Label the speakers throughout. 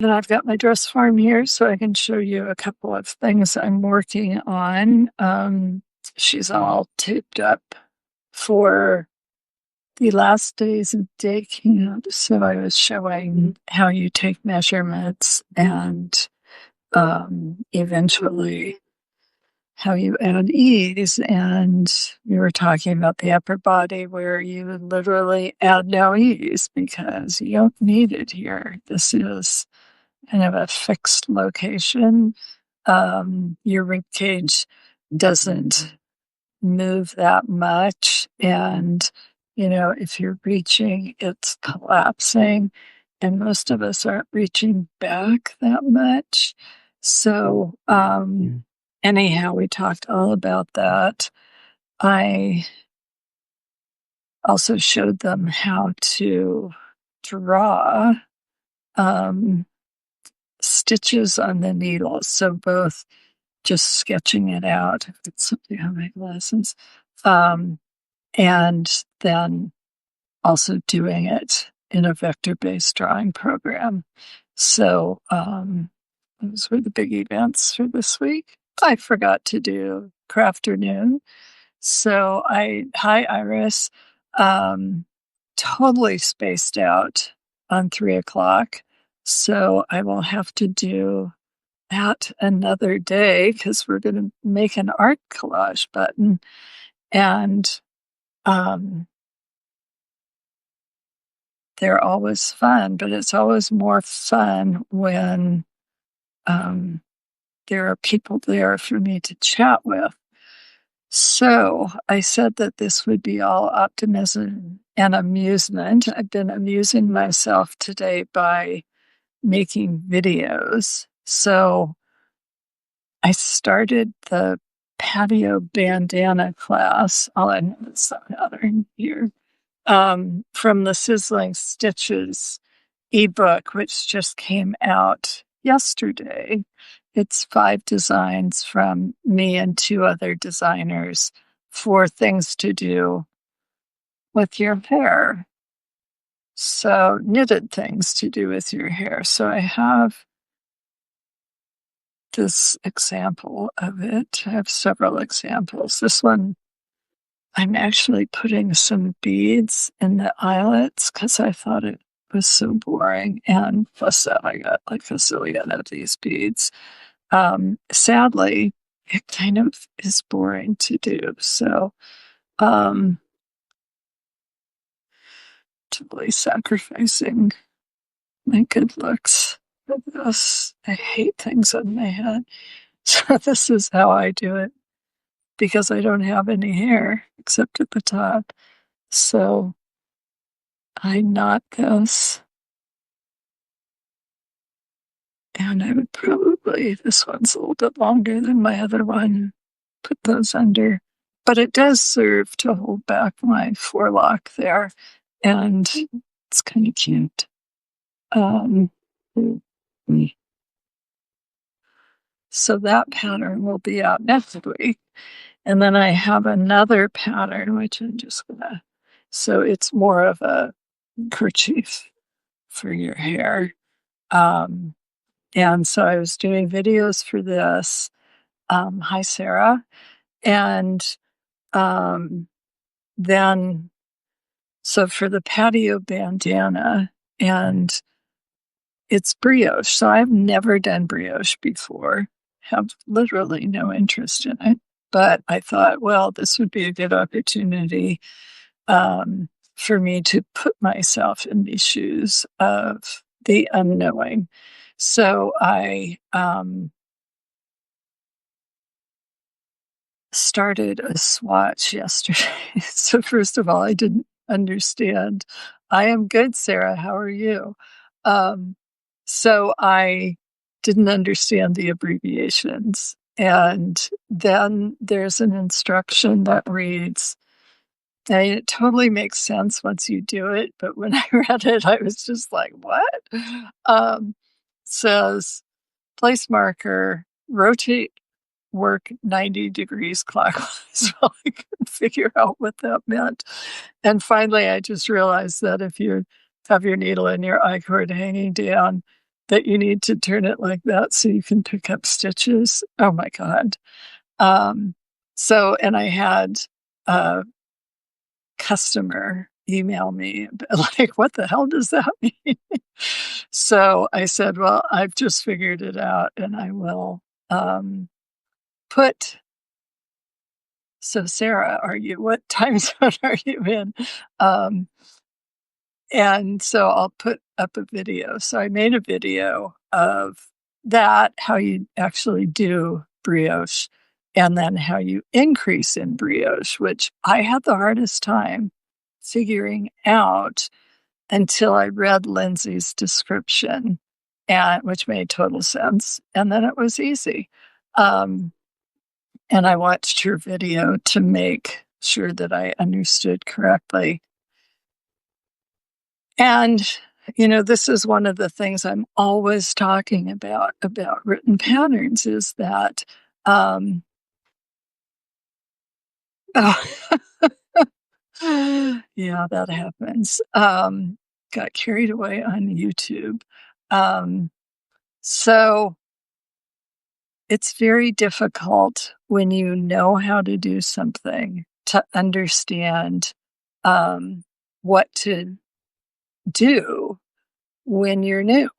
Speaker 1: Then I've got my dress form here so I can show you a couple of things I'm working on. She's all taped up for the last days of day camp. So I was showing how you take measurements and eventually how you add ease. And we were talking about the upper body where you literally add no ease because you don't need it here. This is kind of a fixed location. Your rib cage doesn't move that much. And, if you're reaching, it's collapsing. And most of us aren't reaching back that much. So, anyhow, we talked all about that. I also showed them how to draw stitches on the needle. So both just sketching it out. I've got something on my glasses. And then also doing it in a vector-based drawing program. So those were the big events for this week. I forgot to do Crafternoon. So hi Iris, totally spaced out on 3:00. So I will have to do that another day because we're going to make an art collage button. And they're always fun, but it's always more fun when there are people there for me to chat with. So I said that this would be all optimism and amusement. I've been amusing myself today by making videos. So I started the patio bandana class. All I know is some pattern here. From the Sizzling Stitches ebook, which just came out yesterday. It's 5 designs from me and 2 other designers for things to do with your hair. So knitted things to do with your hair. So I have this example of it. I have several examples. This one, I'm actually putting some beads in the eyelets because I thought it was so boring. And plus that, I got like a zillion of these beads. Sadly, it kind of is boring to do. So, totally sacrificing my good looks for this. I hate things on my head. So this is how I do it because I don't have any hair except at the top. So I knot this. And I would probably, this one's a little bit longer than my other one, put those under. But it does serve to hold back my forelock there. And it's kind of cute. So that pattern will be out next week. And then I have another pattern, which I'm just gonna, so it's more of a kerchief for your hair. And so I was doing videos for this. Hi, Sarah. And then, so for the patio bandana, and it's brioche. So I've never done brioche before, have literally no interest in it. But I thought, well, this would be a good opportunity for me to put myself in the shoes of the unknowing. So I started a swatch yesterday. So first of all, I didn't understand. I am good, Sarah. How are you? So I didn't understand the abbreviations. And then there's an instruction that reads, and it totally makes sense once you do it, but when I read it, I was just like, what? Says, place marker, rotate work 90 degrees clockwise. Well, I couldn't figure out what that meant. And finally, I just realized that if you have your needle and your I cord hanging down, that you need to turn it like that so you can pick up stitches. Oh my God. And I had a customer email me like, what the hell does that mean? So I said, well, I've just figured it out and I will put. So Sarah, what time zone are you in? Um, and so I'll put up a video. So I made a video of that, how you actually do brioche, and then how you increase in brioche, which I had the hardest time figuring out until I read Lindsay's description, and which made total sense. And then it was easy. Um, and I watched her video to make sure that I understood correctly. And, this is one of the things I'm always talking about written patterns is that, oh, yeah, that happens. Got carried away on YouTube. So it's very difficult when you know how to do something to understand what to do when you're new.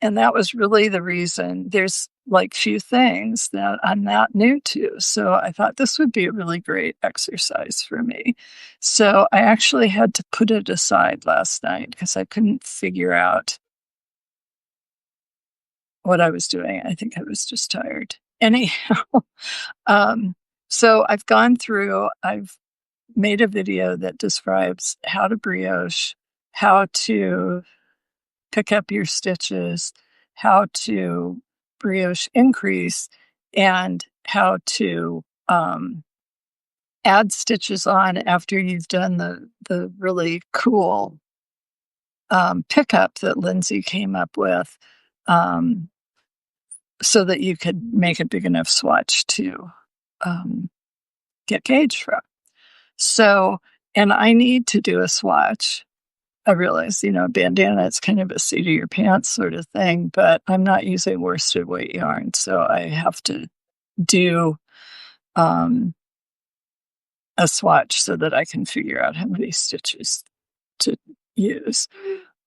Speaker 1: And that was really the reason. There's like few things that I'm not new to. So I thought this would be a really great exercise for me. So I actually had to put it aside last night because I couldn't figure out what I was doing. I think I was just tired. Anyhow, so I've made a video that describes how to brioche, how to pick up your stitches, how to brioche increase, and how to add stitches on after you've done the really cool pickup that Lindsay came up with, so that you could make a big enough swatch to get gauge from. So, and I need to do a swatch. I realize, bandana, it's kind of a seat of your pants sort of thing, but I'm not using worsted weight yarn. So I have to do a swatch so that I can figure out how many stitches to use.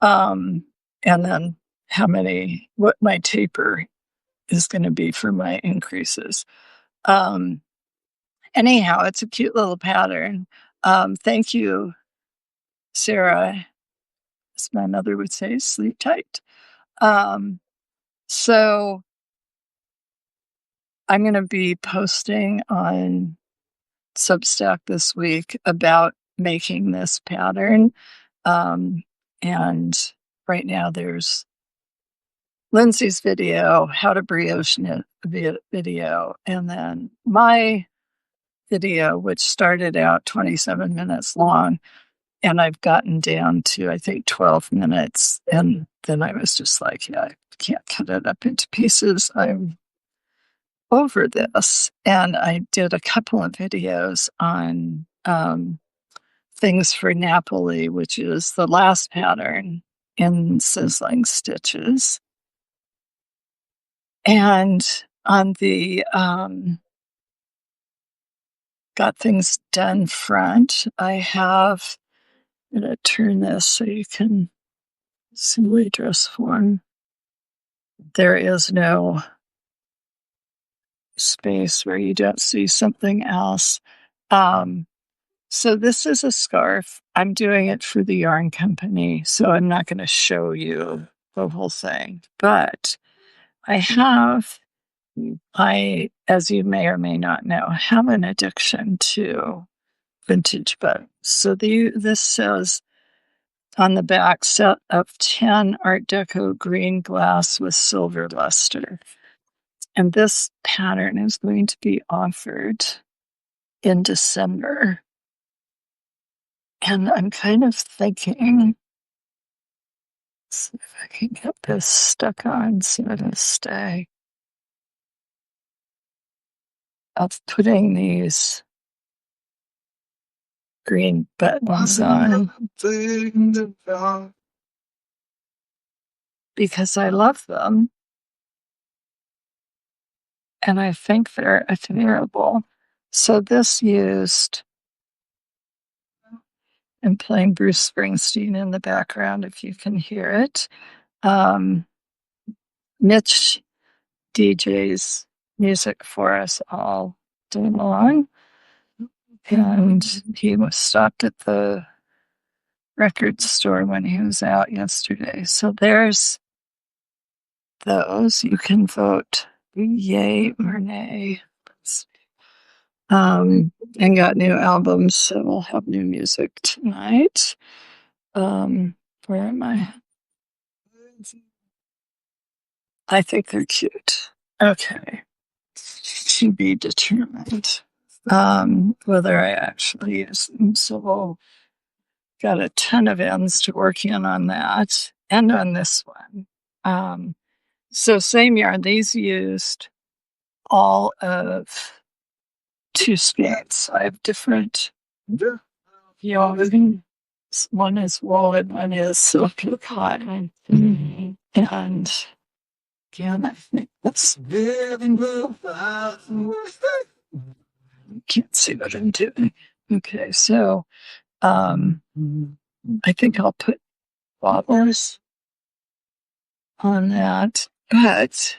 Speaker 1: And then what my taper is going to be for my increases. Anyhow, it's a cute little pattern. Thank you, Sarah. As my mother would say, sleep tight. So I'm going to be posting on Substack this week about making this pattern. And right now there's Lindsay's video, how to brioche knit video, and then my video, which started out 27 minutes long. And I've gotten down to, I think, 12 minutes. And then I was just like, yeah, I can't cut it up into pieces. I'm over this. And I did a couple of videos on things for Napoli, which is the last pattern in sizzling stitches. And on the got things done front, I'm going to turn this so you can see dress form. There is no space where you don't see something else. So this is a scarf. I'm doing it for the yarn company, so I'm not going to show you the whole thing. But as you may or may not know, have an addiction to vintage books. So this says on the back, set of 10 Art Deco green glass with silver luster. And this pattern is going to be offered in December. And I'm kind of thinking, let's see if I can get this stuck on so it'll stay, of putting these green buttons on. because I love them and I think they're admirable. So this used, I'm playing Bruce Springsteen in the background if you can hear it. Mitch DJs music for us all day long. And he was stopped at the record store when he was out yesterday. So there's those. You can vote yay or nay. And got new albums, so we'll have new music tonight. Where am I? I think they're cute. Okay. To be determined. Whether I actually use them. So we'll got a ton of ends to work in on that and on this one. So same yarn, these used all of 2 skeins. I have different yarn. One is wool and one is silky cotton. And again, I think that's can't see what I'm doing. Okay, so I think I'll put bobbles on that, but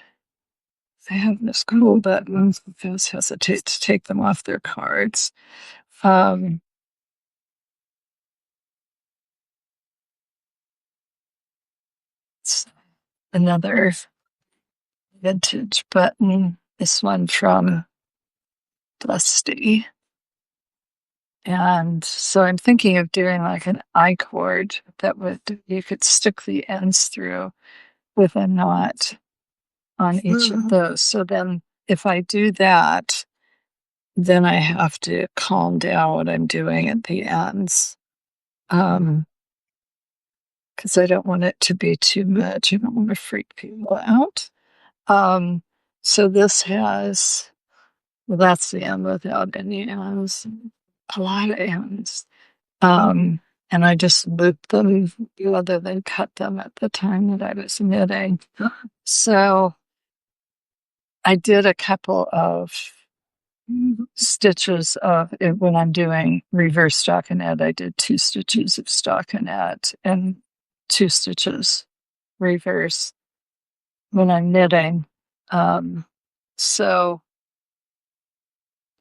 Speaker 1: I have this cool button. Those hesitate to take them off their cards. It's another vintage button. This one from Dusty. And so I'm thinking of doing like an I cord that you could stick the ends through with a knot on each of those. So then if I do that, then I have to calm down what I'm doing at the ends. Because I don't want it to be too much. I don't want to freak people out. So this has, well, that's the end without any ends. A lot of ends. And I just looped them rather than cut them at the time that I was knitting. So I did a couple of stitches of it when I'm doing reverse stockinette. I did 2 stitches of stockinette and 2 stitches reverse when I'm knitting. So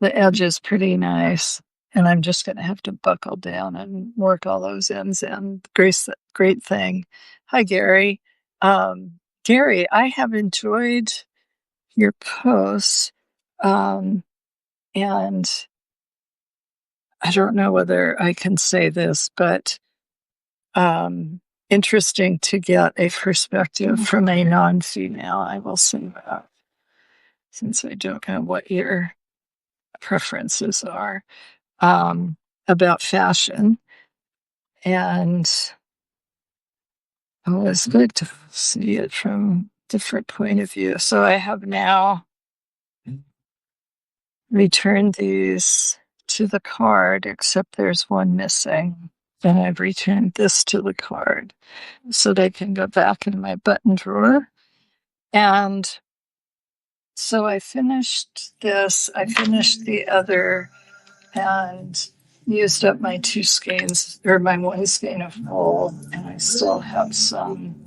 Speaker 1: the edge is pretty nice, and I'm just going to have to buckle down and work all those ends in. Great thing. Hi, Gary. Gary, I have enjoyed your posts, and I don't know whether I can say this, but interesting to get a perspective from a non-female. I will say that, since I don't know what your preferences are about fashion. And it's good to see it from a different point of view. So I have now returned these to the card, except there's one missing. Then I've returned this to the card so they can go back in my button drawer. And so I finished this. I finished the other and used up my 2 skeins, or my 1 skein of wool, and I still have some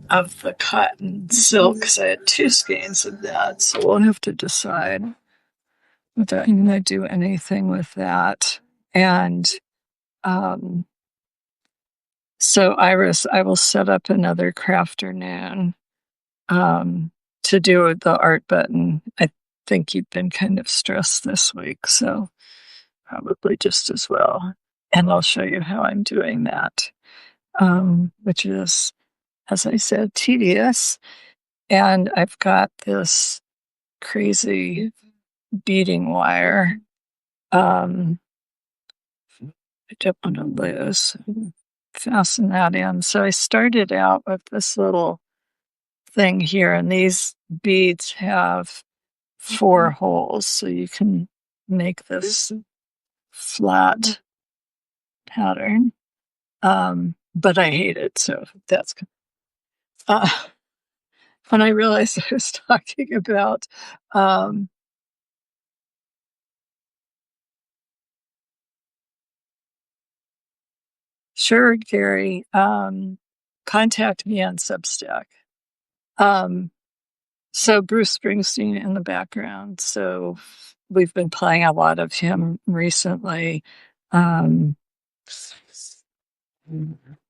Speaker 1: of the cotton silk because I had 2 skeins of that. So we'll have to decide whether I'm going to do anything with that. And so Iris, I will set up another crafternoon to do the art button. I think you've been kind of stressed this week, so probably just as well. And I'll show you how I'm doing that, which is, as I said, tedious. And I've got this crazy beading wire. I don't want to lose. Fasten that in. So I started out with this little thing here, and these beads have 4 holes, so you can make this flat pattern. But I hate it, so that's good. uh, when I realized I was talking about, sure, Gary, contact me on Substack. Um, so Bruce Springsteen in the background. So we've been playing a lot of him recently. Um,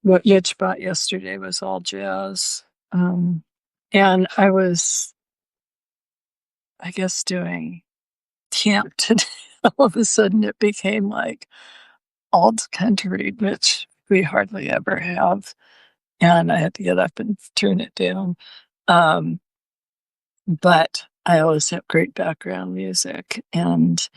Speaker 1: what Mitch bought yesterday was all jazz. Um, and I was, I guess, doing camp today. All of a sudden it became like alt country, which we hardly ever have. And I had to get up and turn it down. Um, but I always have great background music, and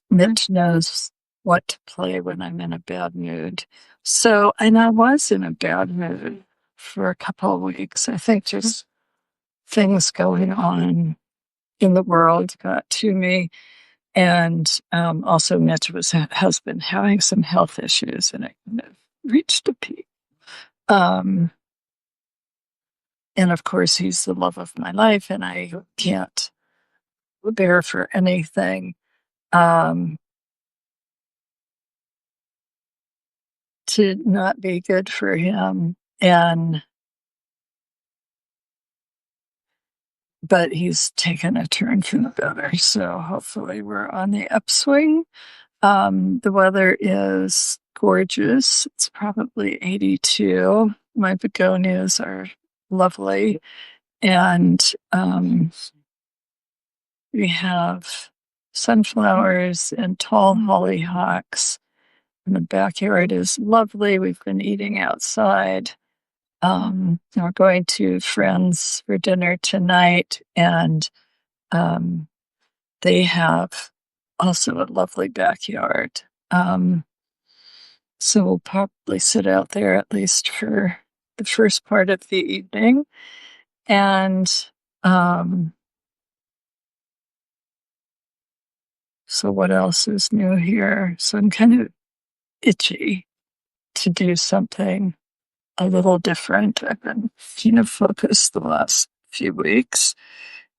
Speaker 1: Mitch knows what to play when I'm in a bad mood. So, and I was in a bad mood for a couple of weeks. I think just things going on in the world got to me. And also, Mitch has been having some health issues, and it kind of reached a peak. Um, and of course, he's the love of my life, and I can't bear for anything um, to not be good for him. But he's taken a turn for the better, so hopefully we're on the upswing. The weather is gorgeous. It's probably 82. My begonias are lovely. And we have sunflowers and tall hollyhocks. And the backyard is lovely. We've been eating outside. We're going to friends for dinner tonight, and they have also a lovely backyard. So we'll probably sit out there at least for the first part of the evening. And so what else is new here? So I'm kind of itchy to do something a little different. I've been kind of focused the last few weeks,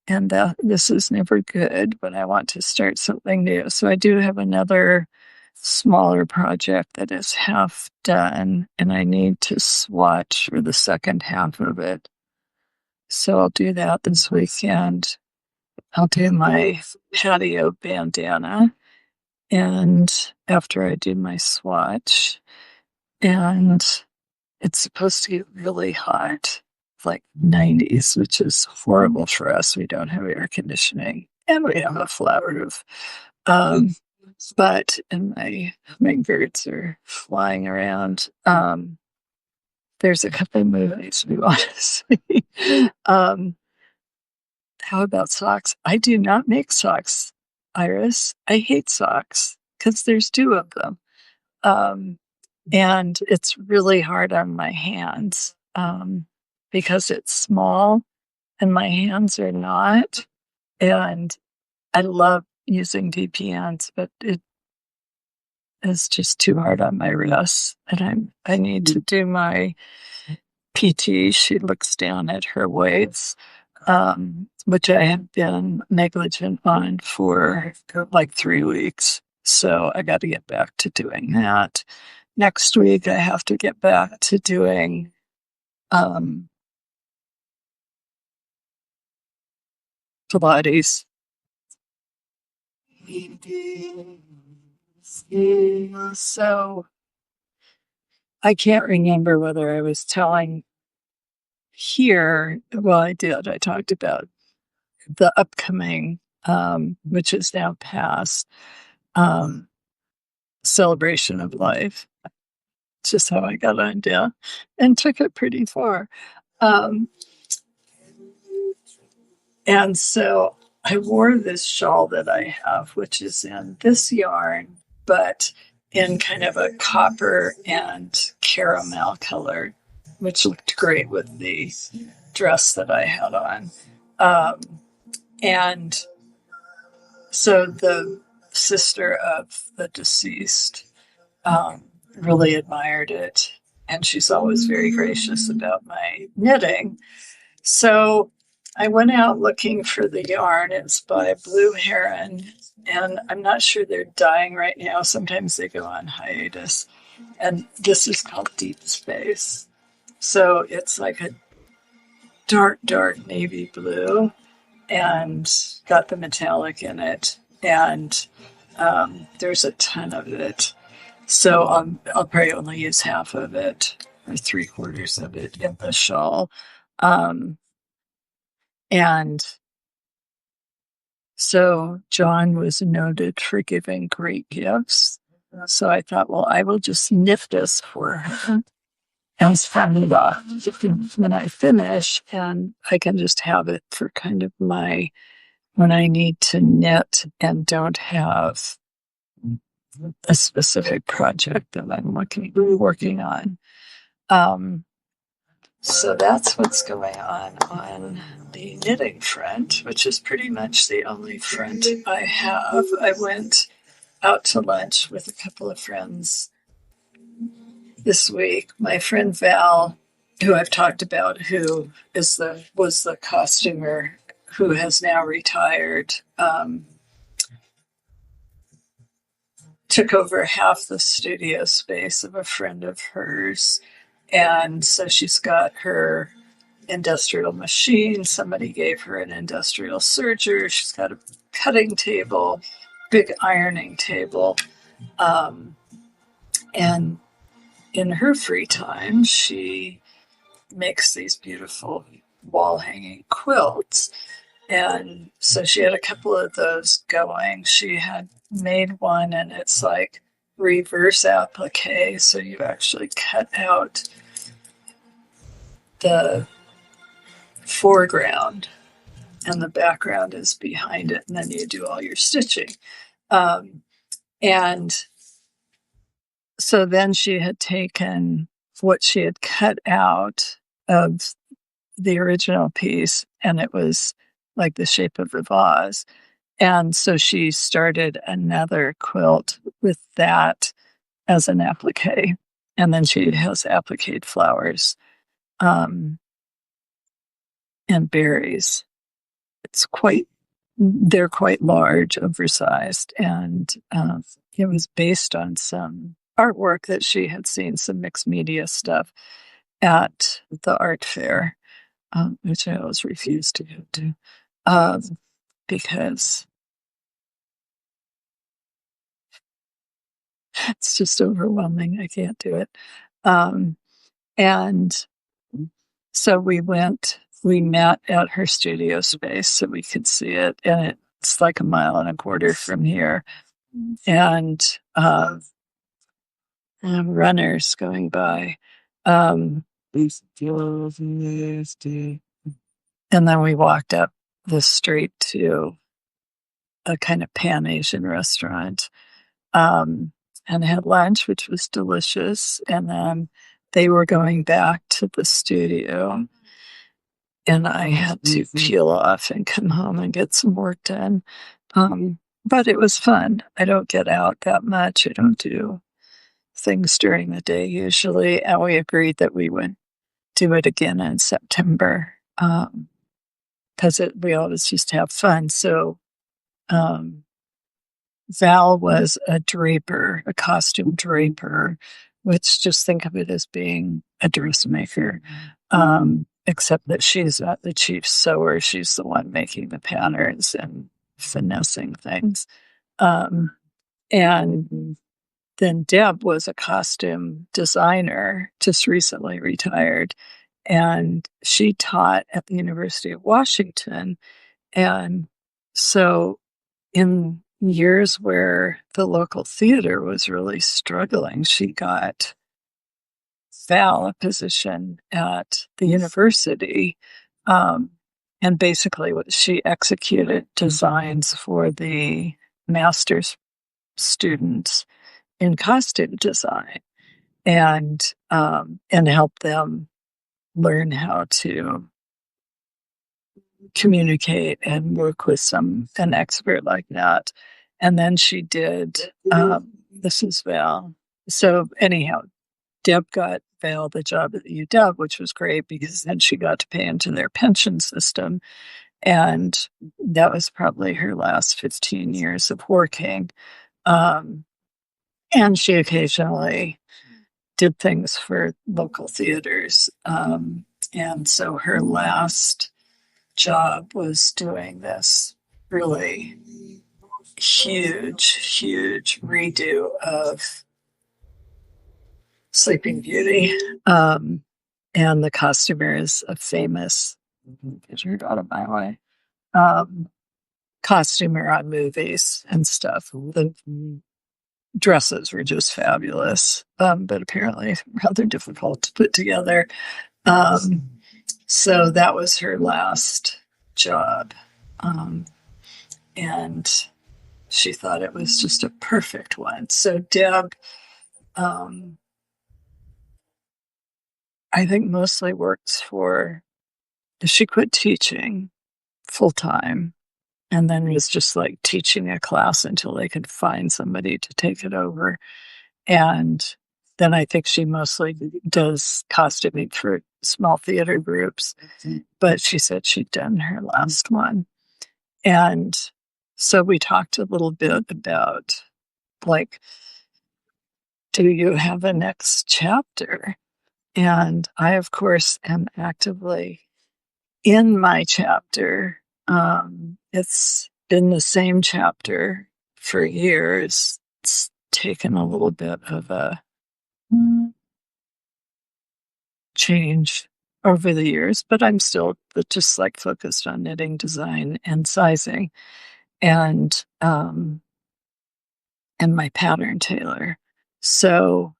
Speaker 1: and this is never good when I want to start something new. So I do have another smaller project that is half done, and I need to swatch for the second half of it. So I'll do that this weekend. I'll do my patio bandana, and after I do my swatch, and it's supposed to get really hot, like 90s, which is horrible for us. We don't have air conditioning, and we have a flat roof. But and my hummingbirds are flying around. There's a couple of movies we want to see. How about socks? I do not make socks, Iris. I hate socks because there's two of them. Um, and it's really hard on my hands because it's small and my hands are not. And I love using DPNs, but it is just too hard on my wrists. And I need to do my PT. She looks down at her weights, which I have been negligent on for like 3 weeks. So I got to get back to doing that. Next week, I have to get back to doing Pilates. So I can't remember whether I was telling here. Well, I did. I talked about the upcoming, which is now past, celebration of life. It's just how I got on down and took it pretty far. Um, and so I wore this shawl that I have, which is in this yarn, but in kind of a copper and caramel color, which looked great with the dress that I had on. Um, and so the sister of the deceased really admired it. and she's always very gracious about my knitting. So I went out looking for the yarn. It's by Blue Heron, and I'm not sure they're dying right now. Sometimes they go on hiatus. And this is called Deep Space. So it's like a dark, dark navy blue and got the metallic in it. And there's a ton of it. So I'll probably only use half of it or 3/4 of it in the shawl. And so John was noted for giving great gifts. So I thought, well, I will just knit this for her and send it off when I finish, and I can just have it for kind of my when I need to knit and don't have a specific project that I'm working on. So that's what's going on the knitting front, which is pretty much the only front I have. I went out to lunch with a couple of friends this week. My friend Val, who I've talked about, who was the costumer who has now retired, took over half the studio space of a friend of hers. And so she's got her industrial machine. Somebody gave her an industrial serger. She's got a cutting table, big ironing table. And in her free time, she makes these beautiful wall hanging quilts. And so she had a couple of those going. She had made one, and it's like reverse applique. So you actually cut out the foreground and the background is behind it, and then you do all your stitching. And so then she had taken what she had cut out of the original piece, and it was like the shape of the vase. And so she started another quilt with that as an applique. And then she has appliqued flowers and berries. They're quite large, oversized. And it was based on some artwork that she had seen, some mixed media stuff at the art fair, which I always refuse to go to because it's just overwhelming. I can't do it. And so we met at her studio space so we could see it. And it's like 1.25 miles from here. And runners going by. And then we walked up the street to a kind of Pan-Asian restaurant and had lunch, which was delicious. And then they were going back to the studio. And I had to peel off and come home and get some work done. But it was fun. I don't get out that much. I don't do things during the day usually. And we agreed that we would do it again in September because we always just have fun. So Val was a draper, a costume draper, which just think of it as being a dressmaker. Except that she's not the chief sewer. She's the one making the patterns and finessing things. And then Deb was a costume designer, just recently retired. And she taught at the University of Washington. And so in years where the local theater was really struggling, she got Val a position at the university. And basically she executed designs for the master's students in costume design and helped them learn how to communicate and work with an expert like that. And then she did, this is Val. So anyhow, Deb got Val the job at UW, which was great because then she got to pay into their pension system. And that was probably her last 15 years of working. And she occasionally did things for local theaters. And so her last job was doing this really huge redo of Sleeping Beauty. And the costumer is a famous, get your out of my way, costumer on movies and stuff. The dresses were just fabulous, but apparently rather difficult to put together. So that was her last job. And she thought it was just a perfect one. So Deb, I think mostly works for, she quit teaching full time and then was just like teaching a class until they could find somebody to take it over. And then I think she mostly does costuming for small theater groups, but she said she'd done her last one. And so we talked a little bit about, like, do you have a next chapter? And I, of course, am actively in my chapter. It's been the same chapter for years. It's taken a little bit of a change over the years, but I'm still just like focused on knitting, design, and sizing, and my pattern tailor. So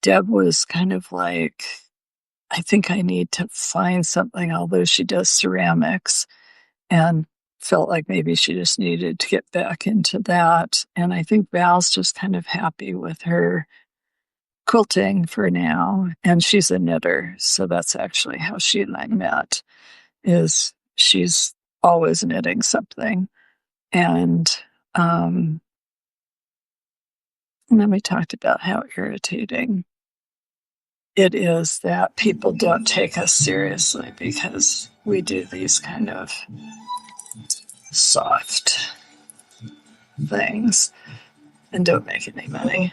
Speaker 1: Deb was kind of like, I think I need to find something, although she does ceramics, and felt like maybe she just needed to get back into that. And I think Val's just kind of happy with her quilting for now. And she's a knitter. So that's actually how she and I met, is she's always knitting something. And then we talked about how irritating it is that people don't take us seriously because we do these kind of soft things and don't make any money.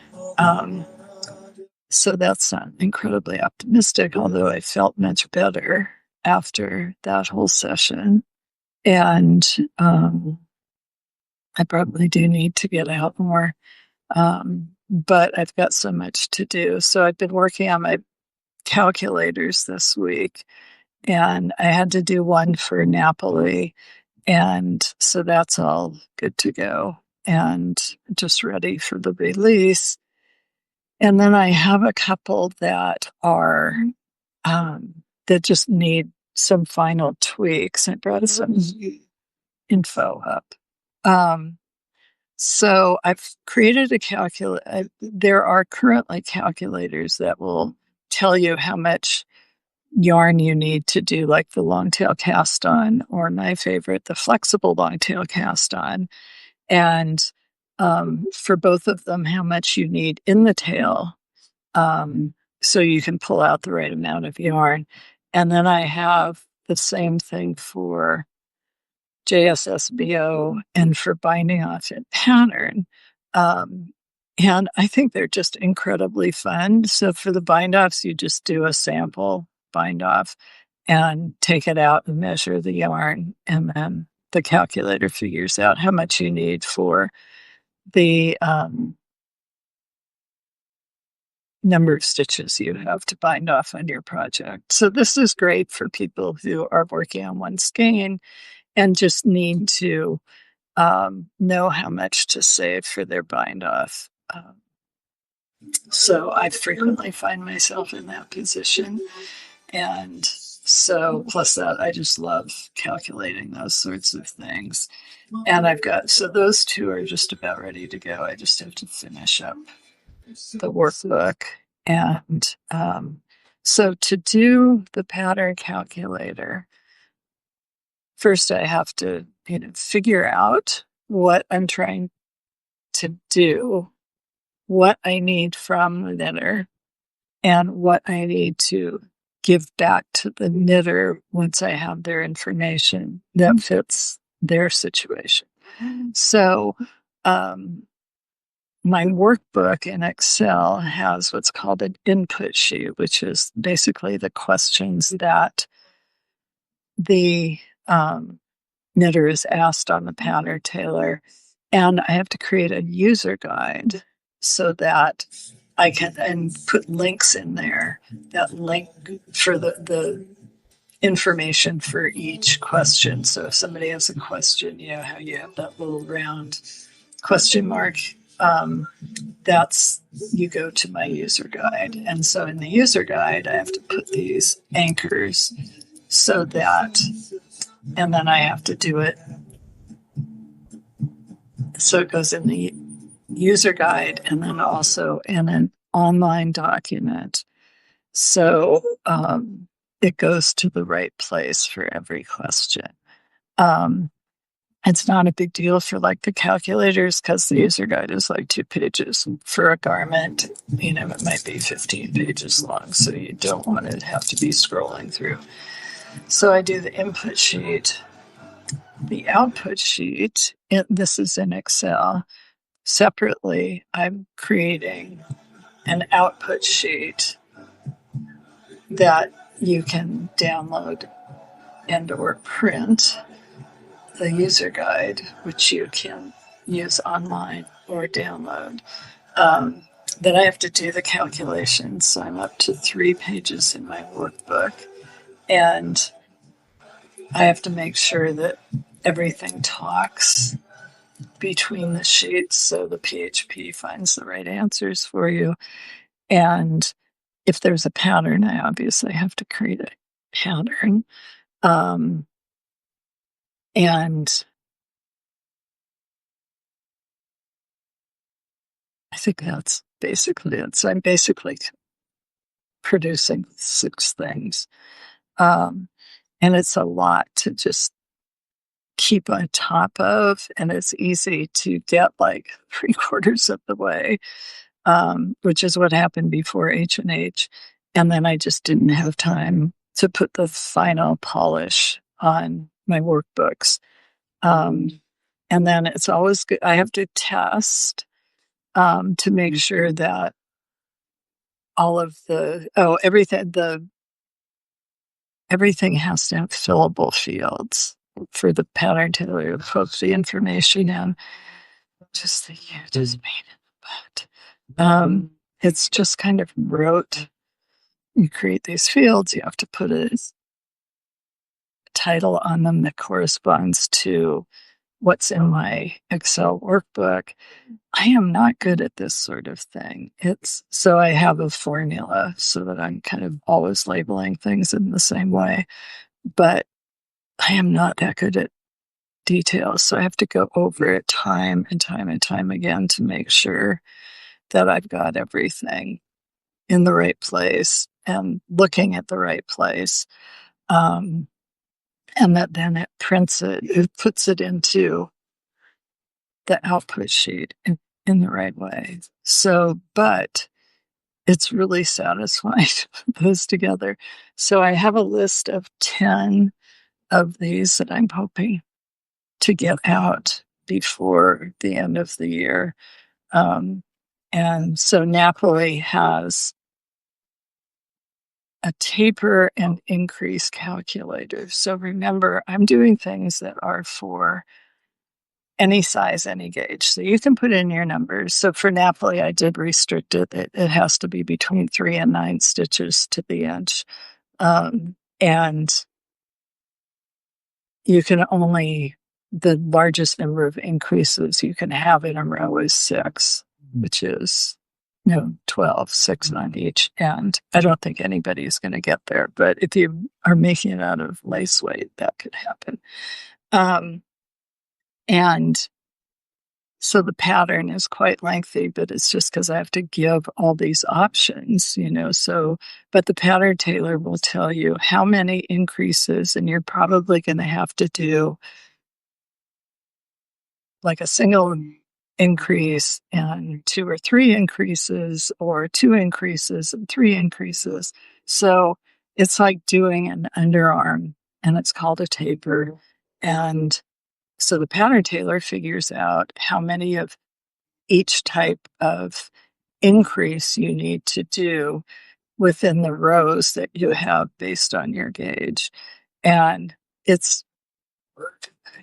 Speaker 1: So that's not incredibly optimistic, although I felt much better after that whole session. And I probably do need to get out more, but I've got so much to do. So I've been working on my calculators this week, and I had to do one for Napoli. And so that's all good to go and just ready for the release. And then I have a couple that are, that just need some final tweaks. I brought some info up. So I've created a calculator. There are currently calculators that will tell you how much yarn you need to do, like the long tail cast on, or my favorite, the flexible long tail cast on. And for both of them, how much you need in the tail, so you can pull out the right amount of yarn. And then I have the same thing for JSSBO and for binding off in pattern. And I think they're just incredibly fun. So for the bind offs, you just do a sample bind off and take it out and measure the yarn. And then the calculator figures out how much you need for the number of stitches you have to bind off on your project. So this is great for people who are working on one skein and just need to know how much to save for their bind off. So I frequently find myself in that position. And so, plus that, I just love calculating those sorts of things. And I've got, so those two are just about ready to go. I just have to finish up the workbook. And so to do the pattern calculator, first I have to, figure out what I'm trying to do what I need from the knitter and what I need to give back to the knitter once I have their information that fits their situation. So, my workbook in Excel has what's called an input sheet, which is basically the questions that the knitter is asked on the Pattern Tailor. And I have to create a user guide so that I can and put links in there that link for the information for each question. So if somebody has a question, how you have that little round question mark, that's you go to my user guide. And so in the user guide, I have to put these anchors so that, and then I have to do it. So it goes in the user guide and then also in an online document. So it goes to the right place for every question. It's not a big deal for like the calculators because the user guide is like 2 pages. For a garment, it might be 15 pages long, so you don't want to have to be scrolling through. So I do the input sheet. The output sheet, this is in Excel. Separately, I'm creating an output sheet that you can download and or print. The user guide, which you can use online or download. Then I have to do the calculations. So I'm up to 3 pages in my workbook. And I have to make sure that everything talks between the sheets so the PHP finds the right answers for you. And if there's a pattern, I obviously have to create a pattern. And I think that's basically it. So I'm basically producing 6 things. And it's a lot to just keep on top of, and it's easy to get like 3/4 of the way, which is what happened before H&H. And then I just didn't have time to put the final polish on my workbooks. And then it's always good. I have to test to make sure that all of everything has to have fillable fields for the Pattern Tailor to put the information in. Just made it, but it's just kind of rote. You create these fields, you have to put a title on them that corresponds to what's in my Excel workbook. I am not good at this sort of thing. So I have a formula so that I'm kind of always labeling things in the same way, but I am not that good at details. So I have to go over it time and time and time again to make sure that I've got everything in the right place and looking at the right place. And that then it puts it into the output sheet in the right way. So, but it's really satisfying to put those together. So I have a list of 10 of these that I'm hoping to get out before the end of the year. And so Napoli has a taper and increase calculator. So remember, I'm doing things that are for any size, any gauge. So you can put in your numbers. So for Napoli, I did restrict it. It has to be between 3 and 9 stitches to the inch. And you can the largest number of increases you can have in a row is 6, which is 12, 6 on each end. I don't think anybody's going to get there, but if you are making it out of lace weight, that could happen. And so the pattern is quite lengthy, but it's just because I have to give all these options, but the Pattern Tailor will tell you how many increases, and you're probably going to have to do like a single increase and 2 or 3 increases, or 2 increases and 3 increases. So it's like doing an underarm, and it's called a taper. And so the pattern tailor figures out how many of each type of increase you need to do within the rows that you have based on your gauge. And it's,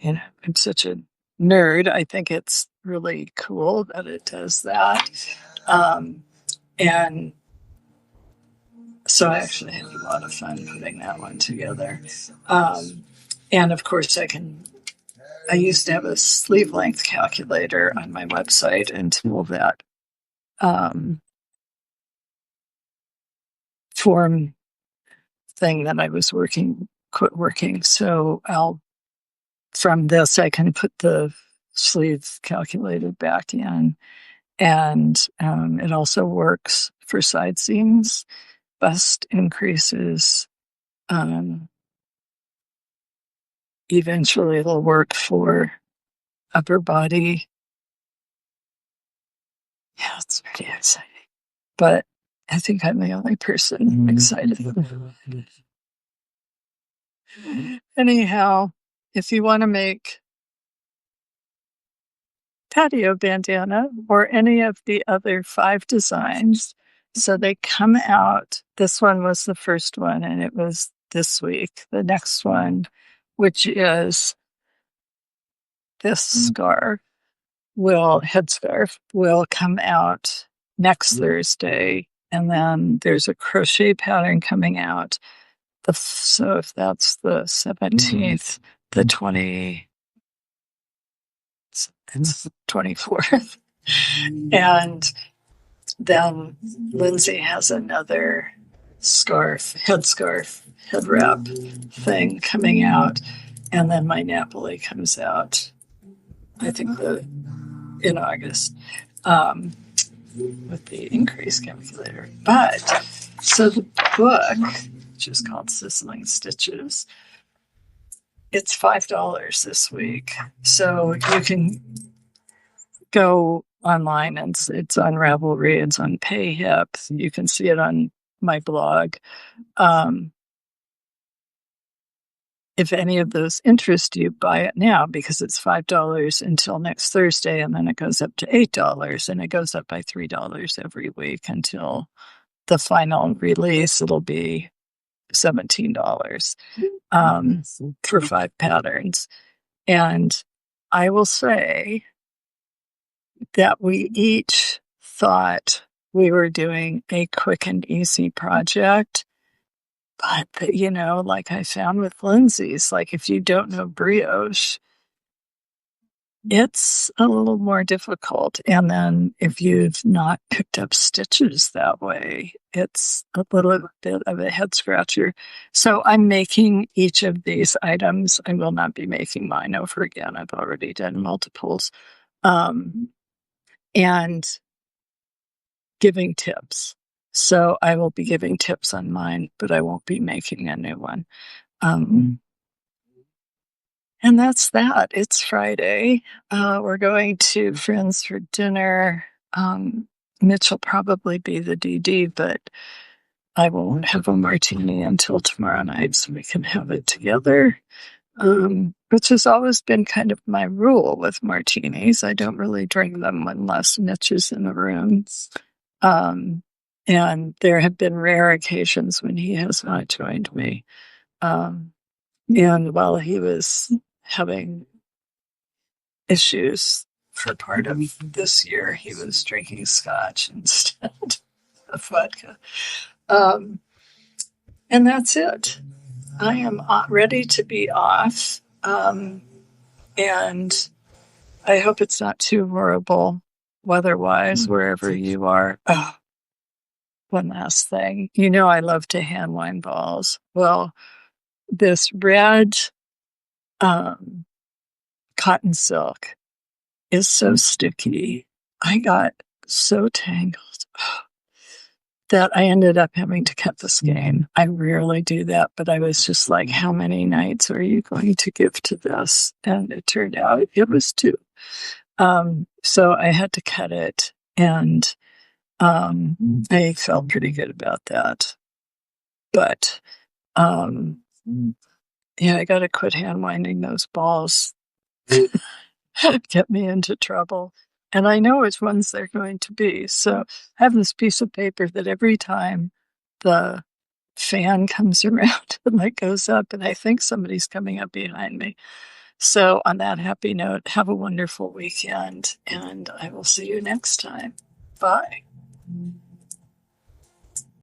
Speaker 1: I'm such a nerd. I think it's really cool that it does that. And so I actually had a lot of fun putting that one together. And of course, I used to have a sleeve length calculator on my website until that form thing that I was quit working. So from this, I can put the sleeve calculator back in. And it also works for side seams, bust increases. Eventually it'll work for upper body. Yeah, it's pretty exciting. But I think I'm the only person excited. Anyhow, if you want to make patio bandana or any of the other 5 designs, so they come out. This one was the first one, and it was this week. The next one, which is this headscarf, will come out next Thursday. And then there's a crochet pattern coming out. So if that's the 17th, the 24th. And then Lindsay has another headscarf, head wrap thing coming out. And then my Napoli comes out, I think in August, with the increase calculator. But so the book, which is called Sizzling Stitches, it's $5 this week. So you can go online, and it's on Ravelry, it's on PayHip. You can see it on my blog. If any of those interest you, buy it now, because it's $5 until next Thursday, and then it goes up to $8, and it goes up by $3 every week until the final release. It'll be $17 for 5 patterns. And I will say that we each thought we were doing a quick and easy project. But, like I found with Lindsay's, like if you don't know brioche, it's a little more difficult. And then if you've not picked up stitches that way, it's a little bit of a head scratcher. So I'm making each of these items. I will not be making mine over again. I've already done multiples. And giving tips. So I will be giving tips on mine, but I won't be making a new one. And that's that. It's Friday. We're going to friends for dinner. Mitch will probably be the DD, but I won't have a martini until tomorrow night, so we can have it together. Which has always been kind of my rule with martinis. I don't really drink them unless Mitch is in the room. And there have been rare occasions when he has not joined me. And while he was having issues for part of this year, he was drinking scotch instead of vodka. And that's it. I am ready to be off. And I hope it's not too horrible weather-wise wherever you are. Oh, one last thing. I love to hand wind balls. Well, this red cotton silk is so sticky. I got so tangled that I ended up having to cut the skein. I rarely do that, but I was just like, how many nights are you going to give to this? And it turned out it was 2. So I had to cut it, and I felt pretty good about that. But um, yeah, I got to quit hand winding those balls. Get me into trouble. And I know which ones they're going to be. So I have this piece of paper that every time the fan comes around, the light goes up, and I think somebody's coming up behind me. So on that happy note, have a wonderful weekend, and I will see you next time. Bye.